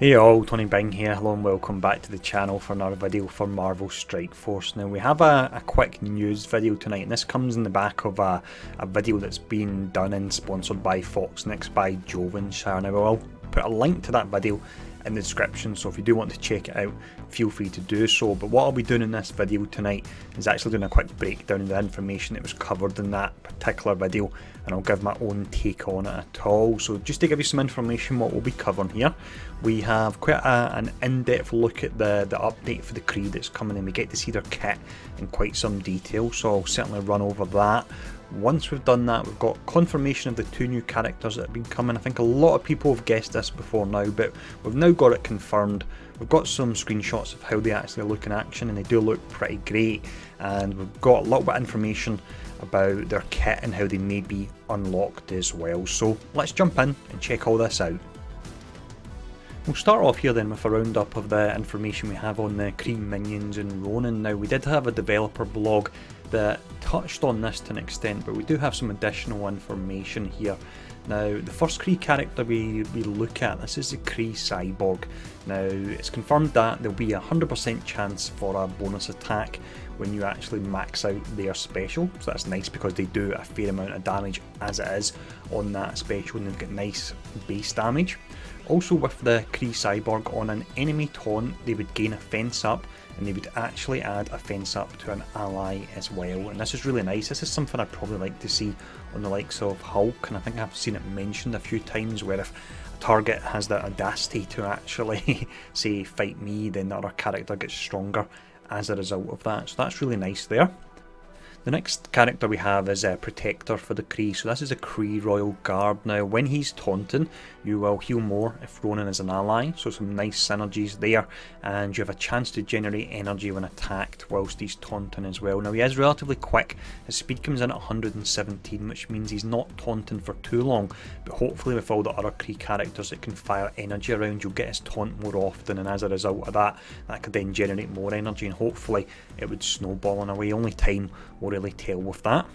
Hey all, Tony Bing here, hello and welcome back to the channel for another video for Marvel Strike Force. Now we have a quick news video tonight, and this comes in the back of a video that's been done and sponsored by Fox Next by Jovenshire. Now I'll put a link to that video in the description, so if you do want to check it out, feel free to do so. But what I'll be doing in this video tonight is actually doing a quick breakdown of the information that was covered in that particular video, and I'll give my own take on it at all. So just to give you some information what we'll be covering here, we have quite an in-depth look at the update for the Kree that's coming in. We get to see their kit in quite some detail, so I'll certainly run over that. Once we've done that, we've got confirmation of the two new characters that have been coming. I think a lot of people have guessed this before now, but we've now got it confirmed. We've got some screenshots of how they actually look in action, and they do look pretty great. And we've got a little bit of information about their kit and how they may be unlocked as well. So let's jump in and check all this out. We'll start off here then with a roundup of the information we have on the Kree minions and Ronin. Now we did have a developer blog that touched on this to an extent, but we do have some additional information here. Now the first Kree character we look at, this is the Kree Cyborg. Now it's confirmed that there'll be a 100% chance for a bonus attack when you actually max out their special, so that's nice because they do a fair amount of damage as it is on that special, and they've got nice base damage. Also with the Kree Cyborg, on an enemy taunt they would gain a fence up, and they would actually add a fence up to an ally as well, and this is really nice. This is something I'd probably like to see on the likes of Hulk, and I think I've seen it mentioned a few times where if a target has the audacity to actually say fight me, then the other character gets stronger as a result of that, so that's really nice there. The next character we have is a Protector for the Kree, so this is a Kree Royal Guard. Now when he's taunting, you will heal more if Ronin is an ally, so some nice synergies there, and you have a chance to generate energy when attacked whilst he's taunting as well. Now he is relatively quick, his speed comes in at 117, which means he's not taunting for too long, but hopefully with all the other Kree characters that can fire energy around, you'll get his taunt more often, and as a result of that, that could then generate more energy, and hopefully it would snowball in a way. Only time will really tell with that.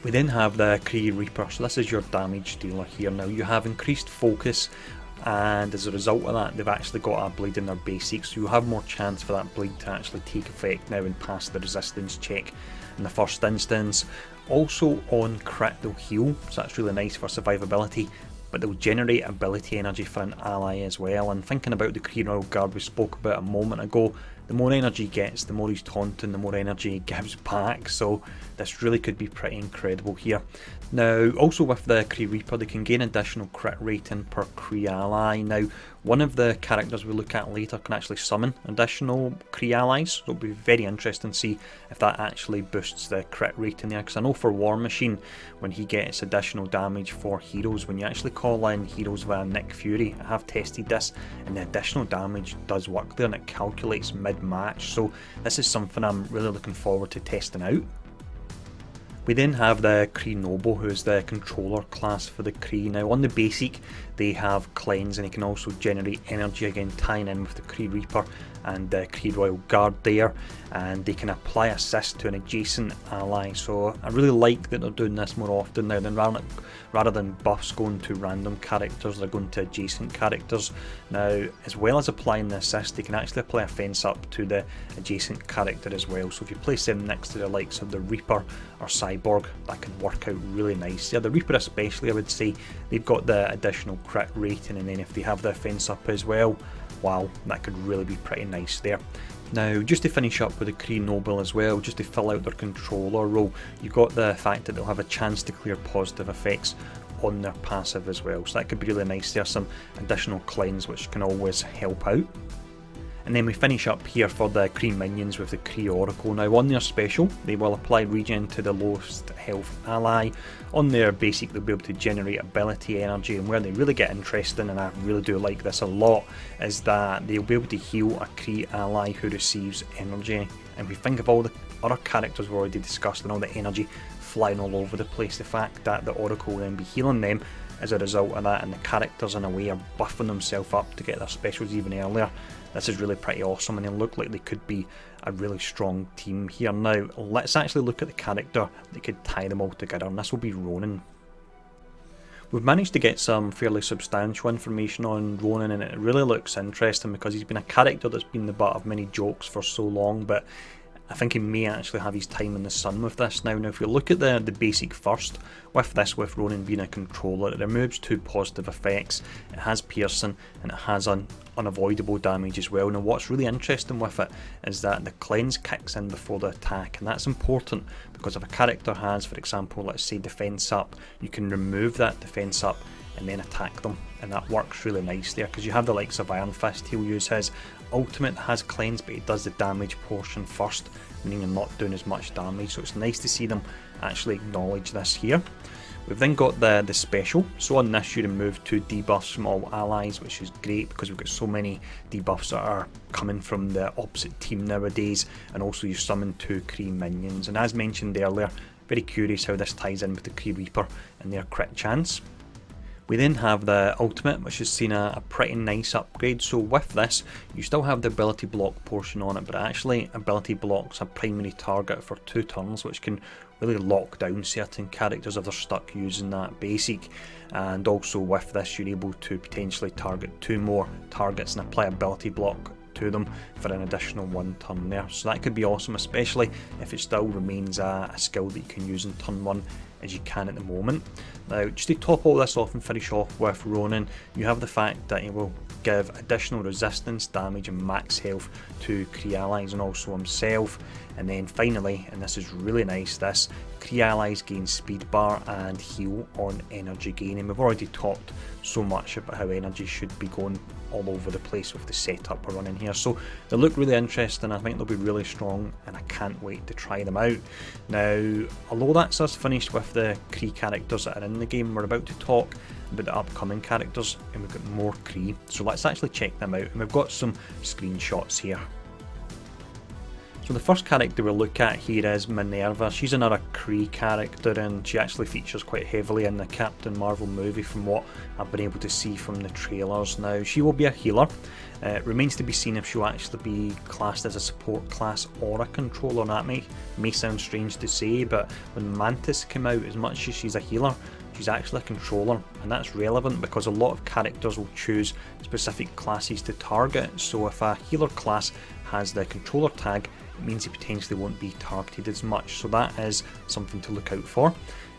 We then have the Kree Reaper, so this is your damage dealer here. Now you have increased focus, and as a result of that they've actually got a bleed in their basics, so you have more chance for that bleed to actually take effect now and pass the resistance check in the first instance. Also on crit they'll heal, so that's really nice for survivability, but they'll generate ability energy for an ally as well. And thinking about the Kree Royal Guard we spoke about a moment ago, the more energy he gets, the more he's taunting, the more energy he gives back, so this really could be pretty incredible here. Now also with the Kree Reaper, they can gain additional crit rating per Kree ally. Now one of the characters we look at later can actually summon additional Kree allies, so it'll be very interesting to see if that actually boosts the crit rating there, because I know for War Machine, when he gets additional damage for heroes, when you actually call in heroes via Nick Fury, I have tested this and the additional damage does work there and it calculates mid-match, so this is something I'm really looking forward to testing out. We then have the Kree Noble, who is the controller class for the Kree. Now on the basic they have cleanse, and he can also generate energy, again tying in with the Kree Reaper and the Kree Royal Guard there, and they can apply assist to an adjacent ally, so I really like that they're doing this more often now. Than rather than buffs going to random characters, they're going to adjacent characters. Now as well as applying the assist, they can actually apply a fence up to the adjacent character as well, so if you place them next to the likes of the Reaper or Cyborg, that could work out really nice. Yeah, the Reaper especially, I would say, they've got the additional crit rating, and then if they have the fence up as well, wow, that could really be pretty nice there. Now just to finish up with the Kree Noble as well, just to fill out their controller role, you've got the fact that they'll have a chance to clear positive effects on their passive as well, so that could be really nice. There's some additional cleanse which can always help out. And then we finish up here for the Kree minions with the Kree Oracle. Now on their special, they will apply regen to the lowest health ally. On their basic, they'll be able to generate ability energy, and where they really get interesting, and I really do like this a lot, is that they'll be able to heal a Kree ally who receives energy. And we think of all the other characters we've already discussed and all the energy flying all over the place, the fact that the Oracle will then be healing them as a result of that, and the characters in a way are buffing themselves up to get their specials even earlier. This is really pretty awesome, and they look like they could be a really strong team here. Now let's actually look at the character that could tie them all together, and this will be Ronin. We've managed to get some fairly substantial information on Ronan, and it really looks interesting because he's been a character that's been the butt of many jokes for so long, but I think he may actually have his time in the sun with this now. Now if we look at the basic first, with Ronan being a controller, it removes 2 positive effects, it has piercing, and it has unavoidable damage as well. Now what's really interesting with it is that the cleanse kicks in before the attack, and that's important because if a character has, for example, let's say defense up, you can remove that defense up and then attack them, and that works really nice there because you have the likes of Iron Fist. He'll use his ultimate that has cleanse, but he does the damage portion first, meaning you're not doing as much damage, so it's nice to see them actually acknowledge this here. We've then got the special, so on this you remove 2 debuffs from all allies, which is great because we've got so many debuffs that are coming from the opposite team nowadays, and also you summon 2 Kree minions, and as mentioned earlier, very curious how this ties in with the Kree Reaper and their crit chance. We then have the ultimate, which has seen a pretty nice upgrade. So with this, you still have the ability block portion on it, but actually ability blocks a primary target for 2 turns, which can really lock down certain characters if they're stuck using that basic. And also with this, you're able to potentially target 2 more targets and apply ability block to them for an additional 1 turn there. So that could be awesome, especially if it still remains a skill that you can use in turn 1 as you can at the moment. Now just to top all this off and finish off with Ronan, you have the fact that he will give additional resistance, damage and max health to Kree allies and also himself. And then finally, and this is really nice, this Kree allies gain speed bar and heal on energy gain, and we've already talked so much about how energy should be going all over the place with the setup we're running here. So they look really interesting, I think they'll be really strong and I can't wait to try them out. Now although that's us finished with the Kree characters that are in the game, we're about to talk about the upcoming characters and we've got more Kree, so let's actually check them out, and we've got some screenshots here. So the first character we'll look at here is Minerva. She's another Kree character and she actually features quite heavily in the Captain Marvel movie from what I've been able to see from the trailers. Now she will be a healer. It remains to be seen if she'll actually be classed as a support class or a controller. That may sound strange to say, but when Mantis came out, as much as she's a healer, she's actually a controller, and that's relevant because a lot of characters will choose specific classes to target. So if a healer class has the controller tag, it means he potentially won't be targeted as much, so that is something to look out for.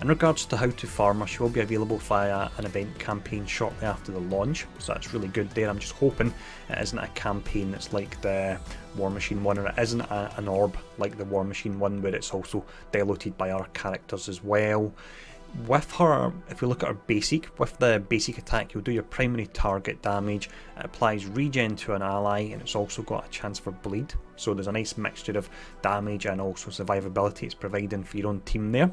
In regards to how to farm her, she will be available via an event campaign shortly after the launch, so that's really good there. I'm just hoping it isn't a campaign that's like the War Machine one, or it isn't an orb like the War Machine one where it's also diluted by other characters as well. With her, if we look at her basic, with the basic attack you'll do your primary target damage, it applies regen to an ally, and it's also got a chance for bleed, so there's a nice mixture of damage and also survivability it's providing for your own team there.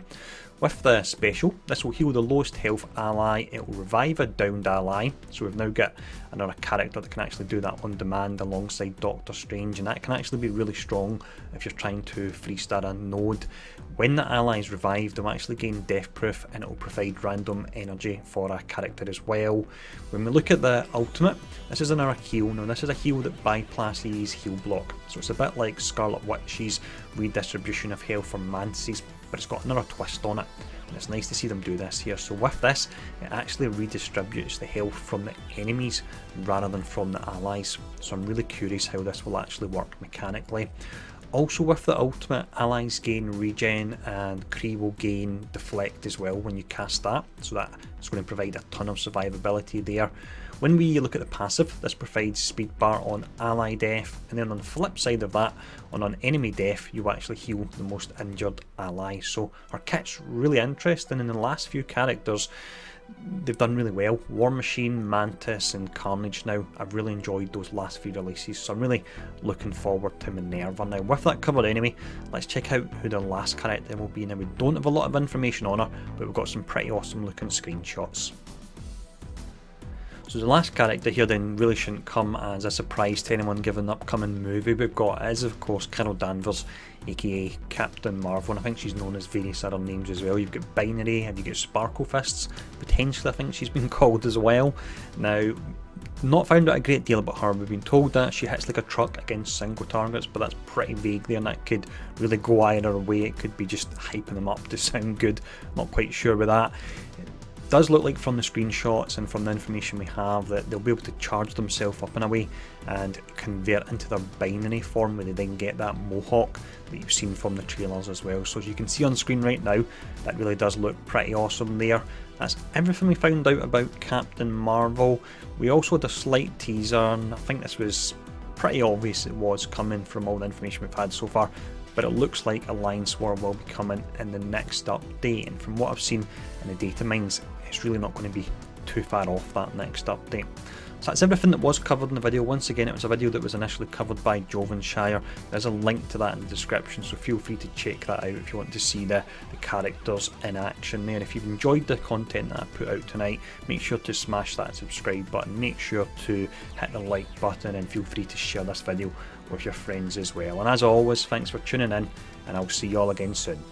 With the special, this will heal the lowest health ally, it will revive a downed ally, so we've now got another character that can actually do that on demand alongside Doctor Strange, and that can actually be really strong if you're trying to freestar a node. When the ally is revived, they'll actually gain death proof and it will provide random energy for a character as well. When we look at the ultimate, this is another heal. Now this is a heal that bypasses heal block, so it's a bit like Scarlet Witch's redistribution of health from Mantis, but it's got another twist on it, and it's nice to see them do this here. So with this, it actually redistributes the health from the enemies rather than from the allies, so I'm really curious how this will actually work mechanically. Also with the ultimate, allies gain regen and Kree will gain deflect as well when you cast that, so that is going to provide a ton of survivability there. When we look at the passive, this provides speed bar on ally death, and then on the flip side of that, on enemy death, you actually heal the most injured ally. So our kit's really interesting, and in the last few characters, they've done really well. War Machine, Mantis and Carnage now, I've really enjoyed those last few releases, so I'm really looking forward to Minerva. Now with that covered anyway, let's check out who the last character will be. Now we don't have a lot of information on her, but we've got some pretty awesome looking screenshots. So the last character here then really shouldn't come as a surprise to anyone given the upcoming movie we've got is of course Carol Danvers, aka Captain Marvel, and I think she's known as various other names as well. You've got Binary, and you get Sparkle Fists, potentially I think she's been called as well. Now, not found out a great deal about her. We've been told that she hits like a truck against single targets, but that's pretty vague there, and that could really go either way. It could be just hyping them up to sound good, not quite sure with that. does look like from the screenshots and from the information we have that they'll be able to charge themselves up in a way and convert into their binary form, where they then get that mohawk that you've seen from the trailers as well. So as you can see on screen right now, that really does look pretty awesome there. That's everything we found out about Captain Marvel. We also had a slight teaser, and I think this was pretty obvious it was coming from all the information we've had so far, but it looks like Alliance War will be coming in the next update, and from what I've seen in the data mines, it's really not going to be too far off that next update. So that's everything that was covered in the video. Once again, it was a video that was initially covered by Jovenshire. There's a link to that in the description, so feel free to check that out if you want to see the characters in action there. If you've enjoyed the content that I put out tonight, make sure to smash that subscribe button, make sure to hit the like button, and feel free to share this video with your friends as well. And as always, thanks for tuning in, and I'll see you all again soon.